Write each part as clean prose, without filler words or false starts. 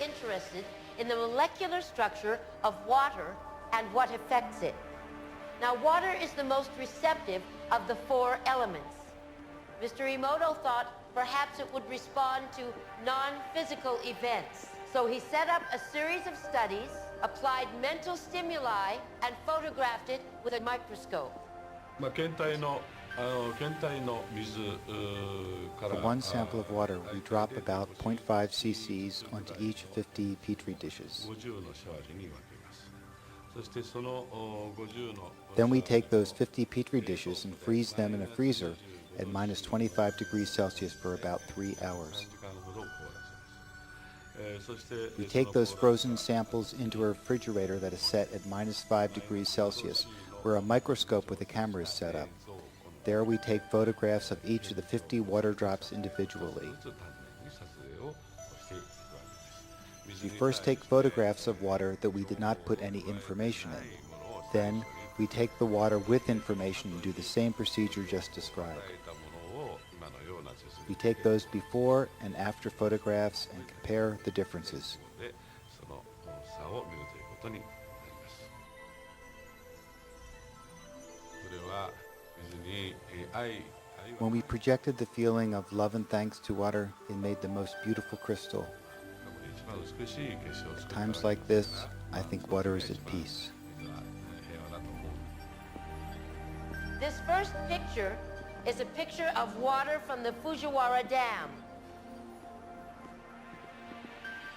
interested in the molecular structure of water and what affects it. Now, water is the most receptive of the four elements. Mr. Emoto thought perhaps it would respond to non-physical events. So he set up a series of studies, applied mental stimuli, and photographed it with a microscope. For one sample of water, we drop about 0.5 cc's onto each 50 petri dishes. Then we take those 50 petri dishes and freeze them in a freezer at minus 25 degrees Celsius for about 3 hours. We take those frozen samples into a refrigerator that is set at minus 5 degrees Celsius, where a microscope with a camera is set up. There we take photographs of each of the 50 water drops individually. We first take photographs of water that we did not put any information in. Then we take the water with information and do the same procedure just described. We take those before and after photographs and compare the differences. When we projected the feeling of love and thanks to water, it made the most beautiful crystal. At times like this, I think water is at peace. This first picture is a picture of water from the Fujiwara Dam.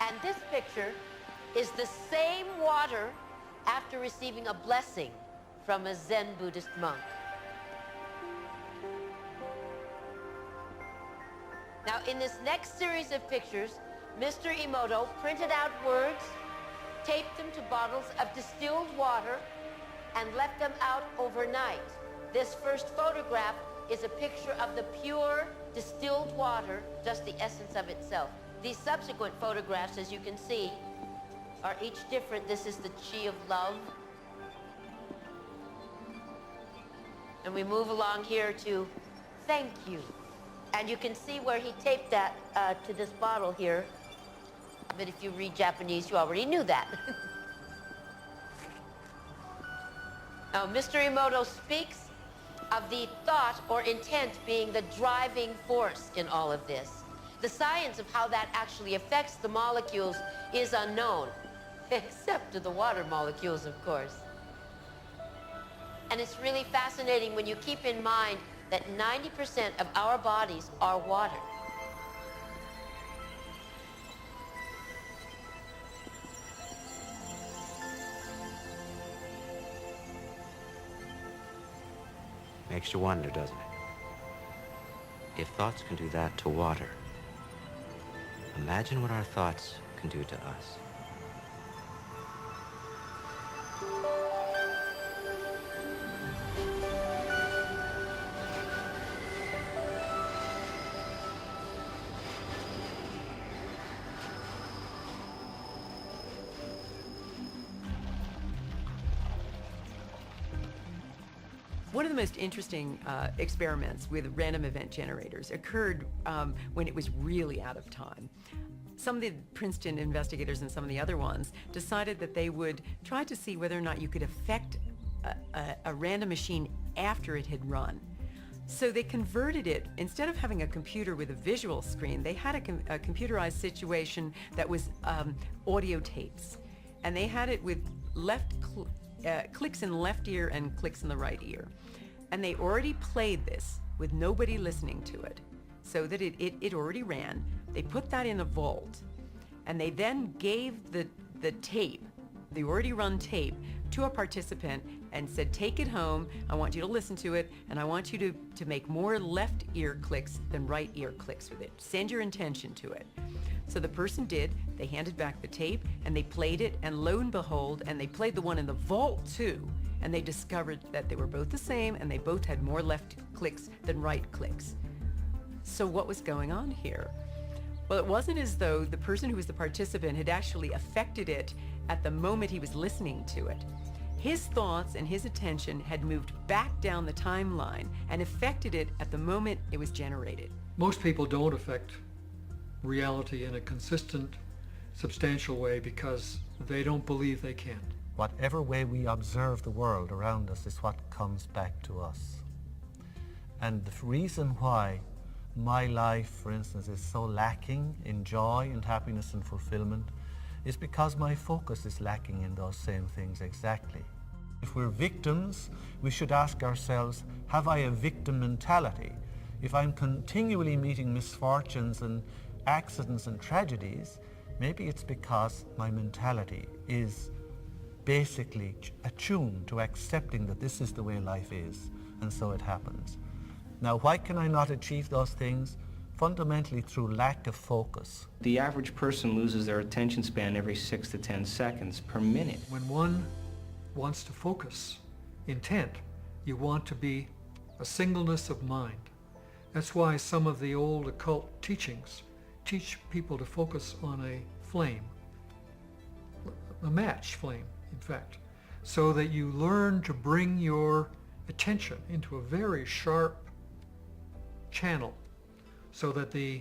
And this picture is the same water after receiving a blessing from a Zen Buddhist monk. Now, in this next series of pictures, Mr. Emoto printed out words, taped them to bottles of distilled water, and left them out overnight. This first photograph is a picture of the pure distilled water, just the essence of itself. These subsequent photographs, as you can see, are each different. This is the chi of love. And we move along here to thank you. And you can see where he taped that to this bottle here. But if you read Japanese, you already knew that. Now, Mr. Emoto speaks of the thought or intent being the driving force in all of this. The science of how that actually affects the molecules is unknown, except to the water molecules, of course. And it's really fascinating when you keep in mind that 90% of our bodies are water. Makes you wonder, doesn't it? If thoughts can do that to water, imagine what our thoughts can do to us. One of the most interesting experiments with random event generators occurred when it was really out of time. Some of the Princeton investigators and some of the other ones decided that they would try to see whether or not you could affect a random machine after it had run. So they converted it, instead of having a computer with a visual screen, they had a computerized situation that was audio tapes. And they had it with clicks in the left ear and clicks in the right ear. And they already played this with nobody listening to it, so that it already ran. They put that in a vault, and they then gave the tape, the already run tape, to a participant and said, take it home, I want you to listen to it, and I want you to make more left ear clicks than right ear clicks with it. Send your intention to it. So the person did. They handed back the tape, and they played it, and lo and behold, and they played the one in the vault too, and they discovered that they were both the same, and they both had more left clicks than right clicks. So what was going on here? Well, it wasn't as though the person who was the participant had actually affected it at the moment he was listening to it. His thoughts and his attention had moved back down the timeline and affected it at the moment it was generated. Most people don't affect reality in a consistent substantial way because they don't believe they can. Whatever way we observe the world around us is what comes back to us. And the reason why my life, for instance, is so lacking in joy and happiness and fulfillment is because my focus is lacking in those same things exactly. If we're victims, we should ask ourselves, have I a victim mentality? If I'm continually meeting misfortunes and accidents and tragedies, maybe it's because my mentality is basically attuned to accepting that this is the way life is, and so it happens. Now, why can I not achieve those things? Fundamentally through lack of focus. The average person loses their attention span every 6 to 10 seconds per minute. When one wants to focus, intent, you want to be a singleness of mind. That's why some of the old occult teachings teach people to focus on a flame, a match flame, in fact, so that you learn to bring your attention into a very sharp channel so that the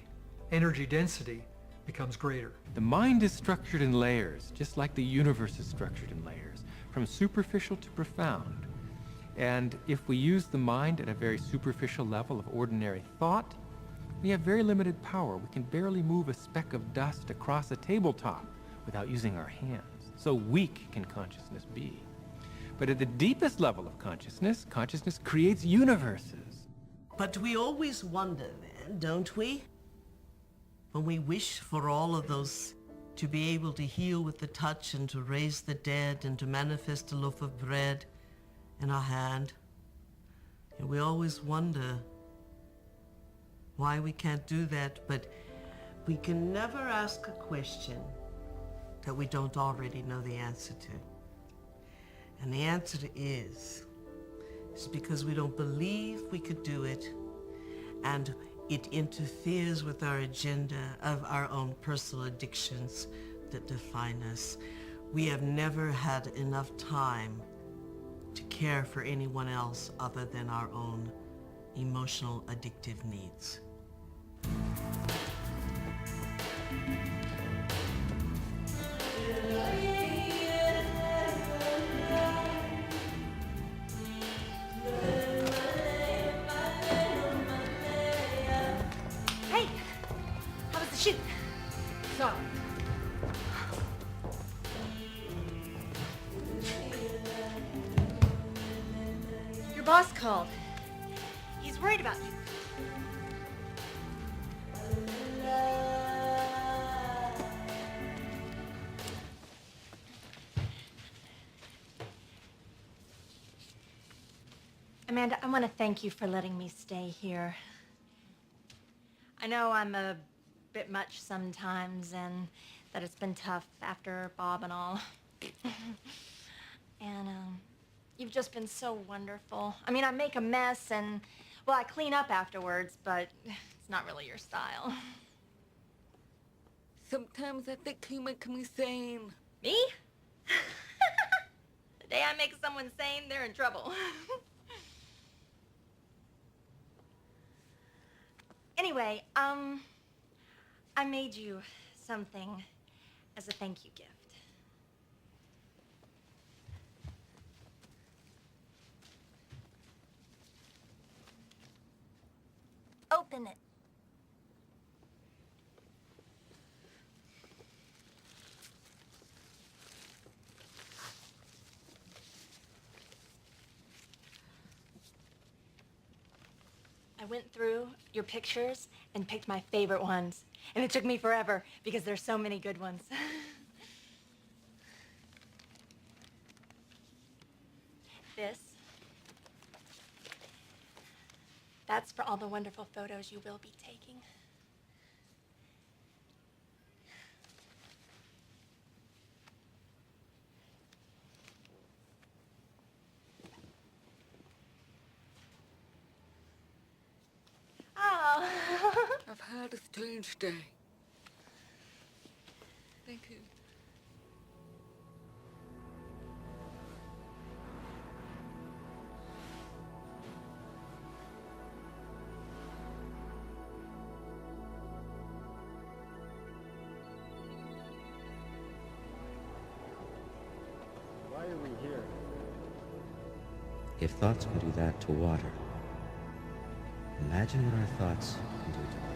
energy density becomes greater. The mind is structured in layers, just like the universe is structured in layers, from superficial to profound. And if we use the mind at a very superficial level of ordinary thought, we have very limited power. We can barely move a speck of dust across a tabletop without using our hands. So weak can consciousness be. But at the deepest level of consciousness, consciousness creates universes. But we always wonder then, don't we? When we wish for all of those, to be able to heal with the touch and to raise the dead and to manifest a loaf of bread in our hand. And we always wonder why we can't do that, but we can never ask a question that we don't already know the answer to. And the answer is because we don't believe we could do it, and it interferes with our agenda of our own personal addictions that define us. We have never had enough time to care for anyone else other than our own emotional addictive needs. Hey, how was the shoot? Sorry. Your boss called. He's worried about you. Amanda, I want to thank you for letting me stay here. I know I'm a bit much sometimes and that it's been tough after Bob and all. And you've just been so wonderful. I mean, I make a mess and, well, I clean up afterwards, but it's not really your style. Sometimes I think you make me sane. Me? The day I make someone sane, they're in trouble. Anyway, I made you something as a thank you gift. Open it. I went through your pictures and picked my favorite ones. And it took me forever because there's so many good ones. That's for all the wonderful photos you will be taking. Oh. I've had a strange day. Thank you. If thoughts can do that to water, imagine what our thoughts can do to